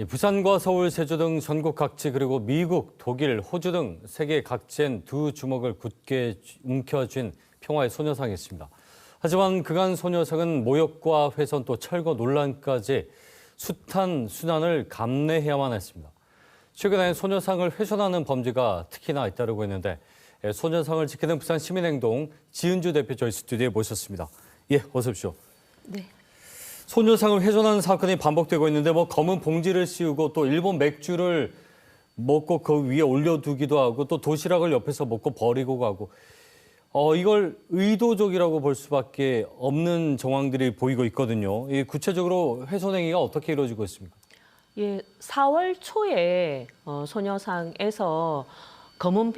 부산과 서울, 제주 등 전국 각지 그리고 미국, 독일, 호주 등 세계 각지엔 두 주먹을 굳게 움켜쥔 평화의 소녀상이 있습니다. 하지만 그간 소녀상은 모욕과 훼손 또 철거 논란까지 숱한 순환을 감내해야만 했습니다. 최근에 소녀상을 훼손하는 범죄가 특히나 잇따르고 있는데 소녀상을 지키는 부산 시민행동 지은주 대표 저희 스튜디오에 모셨습니다. 예, 어서 오십시오. 네. 소녀상을 훼손하는 사건이 반복되고 있는데 검은 봉지를 씌우고 또 일본 맥주를 먹고 그 위에 올려두기도 하고 또 도시락을 옆에서 먹고 버리고 가고 이걸 의도적이라고 볼 수밖에 없는 정황들이 보이고 있거든요. 구체적으로 훼손 행위가 어떻게 이루어지고 있습니까? 예, 4월 초에 소녀상에서 검은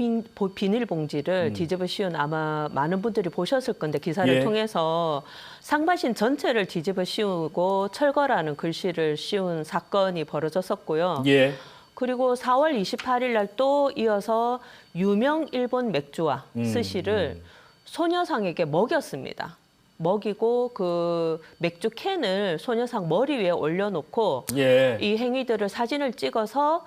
비닐봉지를 뒤집어 씌운 아마 많은 분들이 보셨을 건데 기사를 통해서 상반신 전체를 뒤집어 씌우고 철거라는 글씨를 씌운 사건이 벌어졌었고요. 예. 그리고 4월 28일 날 또 이어서 유명 일본 맥주와 스시를 소녀상에게 먹였습니다. 먹이고 그 맥주 캔을 소녀상 머리 위에 올려놓고 이 행위들을 사진을 찍어서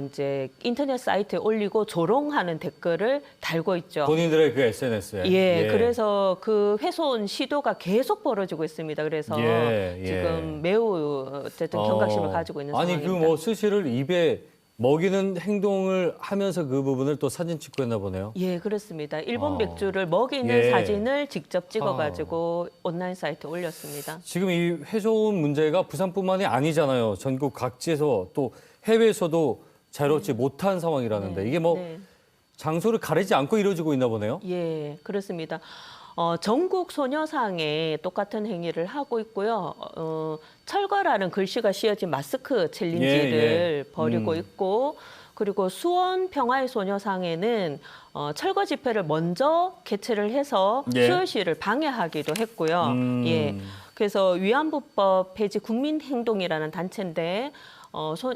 이제 인터넷 사이트에 올리고 조롱하는 댓글을 달고 있죠. 본인들의 그 SNS에. 예, 그래서 그 훼손 시도가 계속 벌어지고 있습니다. 그래서 지금 매우 어쨌든 경각심을 가지고 있는 상황입니다. 아니 그 스시를 입에 먹이는 행동을 하면서 그 부분을 또 사진 찍고 했나 보네요. 예, 그렇습니다. 일본 맥주를 먹이는 사진을 직접 찍어가지고 온라인 사이트에 올렸습니다. 지금 이 훼손 문제가 부산뿐만이 아니잖아요. 전국 각지에서 또 해외에서도 자유롭지 못한 상황이라는데 이게 장소를 가리지 않고 이루어지고 있나 보네요. 예, 그렇습니다. 전국 소녀상에 똑같은 행위를 하고 있고요. 철거라는 글씨가 씌어진 마스크 챌린지를 벌이고 있고, 그리고 수원 평화의 소녀상에는 철거 집회를 먼저 개최를 해서 수요시를 방해하기도 했고요. 예, 그래서 위안부법 폐지 국민행동이라는 단체인데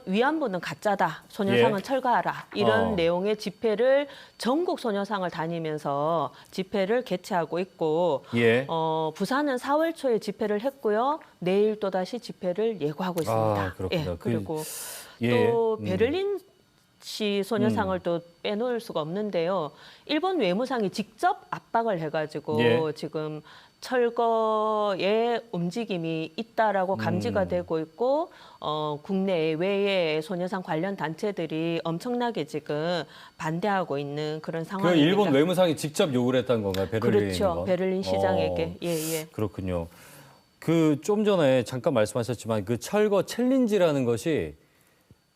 위안부는 가짜다, 소녀상은 철거하라 이런 내용의 집회를 전국 소녀상을 다니면서 집회를 개최하고 있고 부산은 4월 초에 집회를 했고요. 내일 또다시 집회를 예고하고 있습니다. 그렇군요. 그리고 또 베를린 시 소녀상을 또 빼놓을 수가 없는데요. 일본 외무상이 직접 압박을 해가지고 지금 철거의 움직임이 있다라고 감지가 되고 있고 국내 외의 소녀상 관련 단체들이 엄청나게 지금 반대하고 있는 그런 상황입니다. 그 일본 외무상이 직접 요구를 했다는 건가요? 베를린 그렇죠. 베를린 시장에게. 그렇군요. 그 좀 전에 잠깐 말씀하셨지만 그 철거 챌린지라는 것이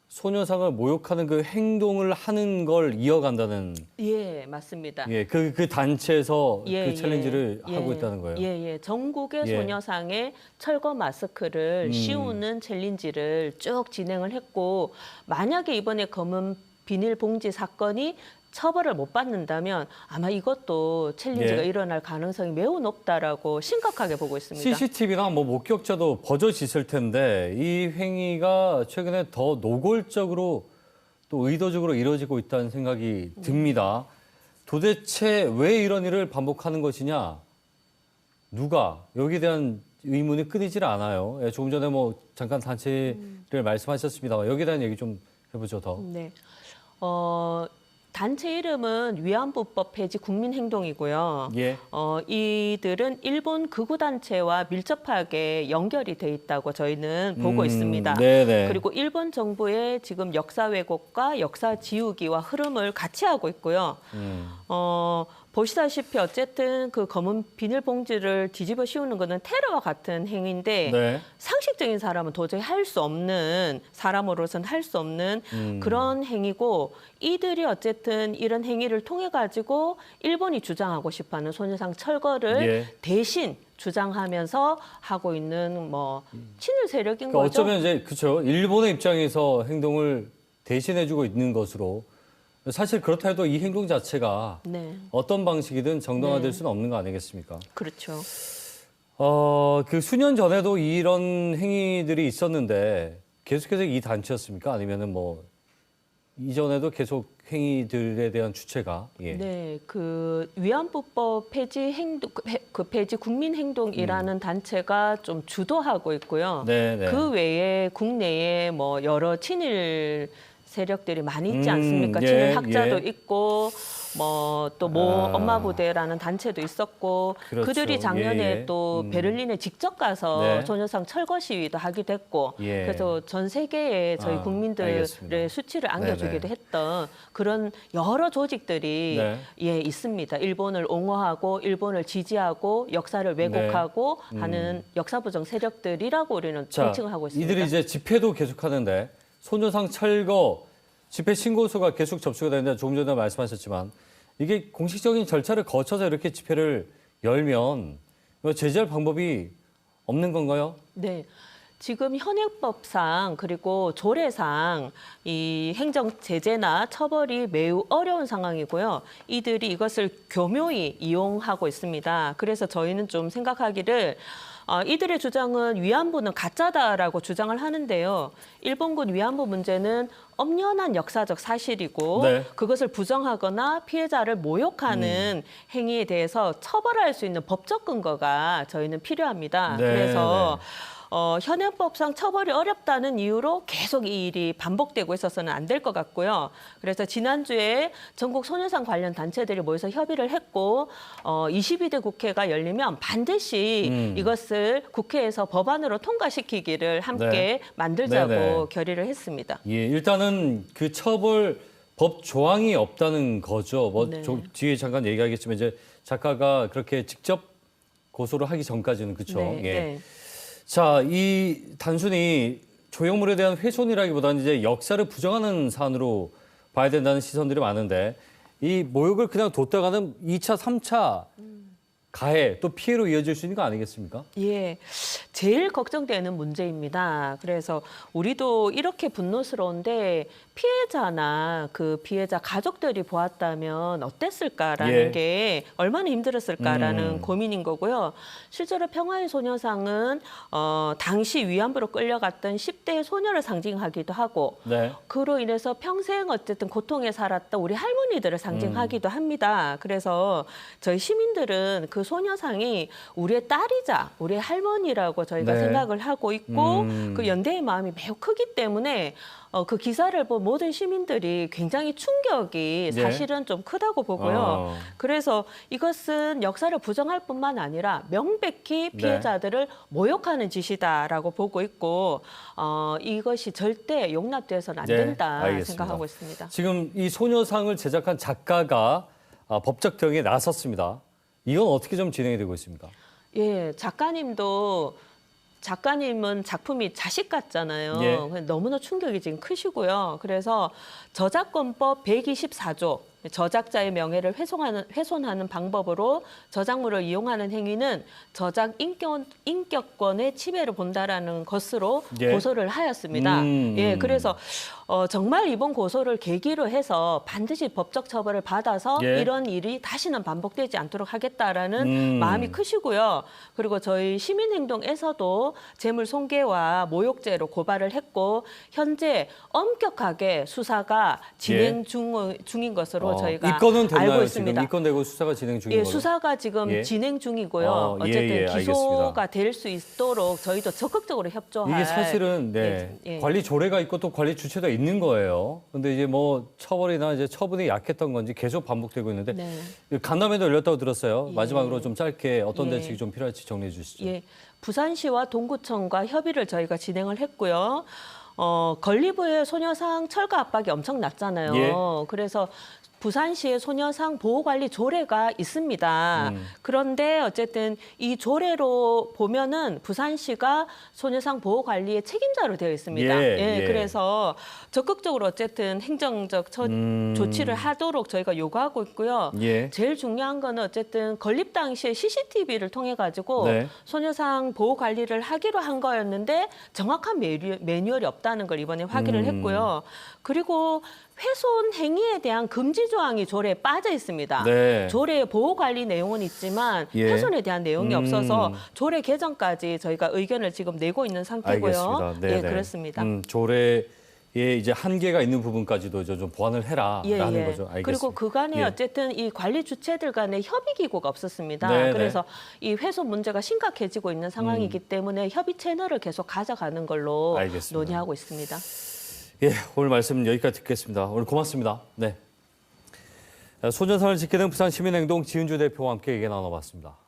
소녀상을 모욕하는 그 행동을 하는 걸 이어간다는. 예, 맞습니다. 그 단체에서 그 챌린지를 하고 있다는 거예요. 전국의 소녀상에 철거 마스크를 씌우는 챌린지를 쭉 진행을 했고, 만약에 이번에 검은 비닐봉지 사건이 처벌을 못 받는다면 아마 이것도 챌린지가 일어날 가능성이 매우 높다라고 심각하게 보고 있습니다. CCTV나 목격자도 버젓이 있을 텐데 이 행위가 최근에 더 노골적으로 또 의도적으로 이루어지고 있다는 생각이 듭니다. 도대체 왜 이런 일을 반복하는 것이냐? 누가? 여기에 대한 의문이 끊이질 않아요. 조금 전에 잠깐 단체를 말씀하셨습니다. 여기에 대한 얘기 좀 해보죠, 더. 네. 단체 이름은 위안부법 폐지 국민행동이고요. 이들은 일본 극우단체와 밀접하게 연결이 돼 있다고 저희는 보고 있습니다. 그리고 일본 정부의 지금 역사 왜곡과 역사 지우기와 흐름을 같이 하고 있고요. 보시다시피 어쨌든 그 검은 비닐봉지를 뒤집어 씌우는 것은 테러와 같은 행위인데 상식적인 사람은 도저히 할 수 없는, 사람으로서는 할 수 없는 그런 행위고, 이들이 어쨌든 이런 행위를 통해 가지고 일본이 주장하고 싶어하는 소녀상 철거를 대신 주장하면서 하고 있는 친일 세력인 거죠. 어쩌면 이제 그렇죠. 일본의 입장에서 행동을 대신해주고 있는 것으로. 사실 그렇다 해도 이 행동 자체가 어떤 방식이든 정당화될 수는 없는 거 아니겠습니까? 그렇죠. 그 수년 전에도 이런 행위들이 있었는데 계속해서 이 단체였습니까? 아니면은 이전에도 계속 행위들에 대한 주체가 네, 그 위안부법 폐지 행동 그 폐지 국민행동이라는 단체가 좀 주도하고 있고요. 네네. 그 외에 국내에 뭐 여러 친일 세력들이 많이 있지 않습니까? 예, 친일 학자도 예. 있고 뭐 또 엄마 부대라는 단체도 있었고 그렇죠. 그들이 작년에 예, 예. 또 베를린에 직접 가서 네. 소녀상 철거 시위도 하기도 했고 예. 그래서 전 세계에 저희 국민들의 알겠습니다. 수치를 안겨주기도 네네. 했던 그런 여러 조직들이 네. 있습니다. 일본을 옹호하고 일본을 지지하고 역사를 왜곡하고 하는 역사부정 세력들이라고 우리는 통칭을 하고 있습니다. 이들이 이제 집회도 계속하는데 소녀상 철거 집회 신고서가 계속 접수가 되는데 조금 전에 말씀하셨지만 이게 공식적인 절차를 거쳐서 이렇게 집회를 열면 제재할 방법이 없는 건가요? 네. 지금 현행법상 그리고 조례상 이 행정 제재나 처벌이 매우 어려운 상황이고요. 이들이 이것을 교묘히 이용하고 있습니다. 그래서 저희는 좀 생각하기를 이들의 주장은 위안부는 가짜다라고 주장을 하는데요. 일본군 위안부 문제는 엄연한 역사적 사실이고 네. 그것을 부정하거나 피해자를 모욕하는 행위에 대해서 처벌할 수 있는 법적 근거가 저희는 필요합니다. 네, 그래서 현행법상 처벌이 어렵다는 이유로 계속 이 일이 반복되고 있어서는 안 될 것 같고요. 그래서 지난주에 전국 소녀상 관련 단체들이 모여서 협의를 했고 22대 국회가 열리면 반드시 이것을 국회에서 법안으로 통과시키기를 함께 네. 만들자고 네네. 결의를 했습니다. 예, 일단은 그 처벌 법 조항이 없다는 거죠. 뭐 네. 뒤에 잠깐 얘기하겠지만 이제 작가가 그렇게 직접 고소를 하기 전까지는 그렇죠. 네, 예. 네. 자, 이 단순히 조형물에 대한 훼손이라기보다는 이제 역사를 부정하는 사안으로 봐야 된다는 시선들이 많은데 이 모욕을 그냥 뒀다가는 2차, 3차 가해 또 피해로 이어질 수 있는 거 아니겠습니까? 예, 제일 걱정되는 문제입니다. 그래서 우리도 이렇게 분노스러운데 피해자나 그 피해자 가족들이 보았다면 어땠을까라는 예. 게 얼마나 힘들었을까라는 고민인 거고요. 실제로 평화의 소녀상은 당시 위안부로 끌려갔던 10대 소녀를 상징하기도 하고 네. 그로 인해서 평생 어쨌든 고통에 살았던 우리 할머니들을 상징하기도 합니다. 그래서 저희 시민들은 그 소녀상이 우리의 딸이자 우리의 할머니라고 저희가 네. 생각을 하고 있고 그 연대의 마음이 매우 크기 때문에 그 기사를 본 모든 시민들이 굉장히 충격이 네. 사실은 좀 크다고 보고요. 그래서 이것은 역사를 부정할 뿐만 아니라 명백히 피해자들을 모욕하는 짓이다라고 보고 있고 이것이 절대 용납돼서는 안 네, 된다 알겠습니다. 생각하고 있습니다. 지금 이 소녀상을 제작한 작가가 법적 대응에 나섰습니다. 이건 어떻게 좀 진행이 되고 있습니까? 예, 작가님은 작품이 자식 같잖아요. 예. 너무나 충격이 지금 크시고요. 그래서 저작권법 124조 저작자의 명예를 훼손하는 방법으로 저작물을 이용하는 행위는 저작 인격권의 침해를 본다라는 것으로 예. 고소를 하였습니다. 예, 그래서 정말 이번 고소를 계기로 해서 반드시 법적 처벌을 받아서 예. 이런 일이 다시는 반복되지 않도록 하겠다라는 마음이 크시고요. 그리고 저희 시민행동에서도 재물손괴와 모욕죄로 고발을 했고 현재 엄격하게 수사가 진행 중인 것으로 저희가 입건은 됐나요? 알고 있습니다. 지금 입건되고 수사가 진행 중인 예, 거예요? 수사가 지금 예. 진행 중이고요. 어쨌든 기소가 될 수 있도록 저희도 적극적으로 협조할. 이게 사실은 관리 조례가 있고 또 관리 주체가 있는 거예요. 근데 이제 뭐 처벌이나 이제 처분이 약했던 건지 계속 반복되고 있는데 간담회도 열렸다고 들었어요. 예. 마지막으로 좀 짧게 어떤 예. 대책이 좀 필요할지 정리해 주시죠. 예, 부산시와 동구청과 협의를 저희가 진행을 했고요. 건립의 소녀상 철거 압박이 엄청 났잖아요. 예. 그래서 부산시의 소녀상 보호관리 조례가 있습니다. 그런데 어쨌든 이 조례로 보면은 부산시가 소녀상 보호관리의 책임자로 되어 있습니다. 예. 그래서 적극적으로 어쨌든 행정적 조치를 하도록 저희가 요구하고 있고요. 예. 제일 중요한 거는 어쨌든 건립 당시에 CCTV를 통해 가지고 네. 소녀상 보호 관리를 하기로 한 거였는데 정확한 매뉴얼이 없다는 걸 이번에 확인을 했고요. 그리고 훼손 행위에 대한 금지 조항이 조례에 빠져 있습니다. 네. 조례에 보호 관리 내용은 있지만 예. 훼손에 대한 내용이 없어서 조례 개정까지 저희가 의견을 지금 내고 있는 상태고요. 알겠습니다. 예, 그렇습니다. 조례 예, 이제 한계가 있는 부분까지도 좀 보완을 해라라는 거죠. 알겠습니다. 그리고 그간에 예. 어쨌든 이 관리 주체들 간의 협의 기구가 없었습니다. 네네. 그래서 이 회수 문제가 심각해지고 있는 상황이기 때문에 협의 채널을 계속 가져가는 걸로 알겠습니다. 논의하고 있습니다. 예, 오늘 말씀 여기까지 듣겠습니다. 오늘 고맙습니다. 네. 소녀상을 지키는 부산시민행동 지은주 대표와 함께 얘기 나눠봤습니다.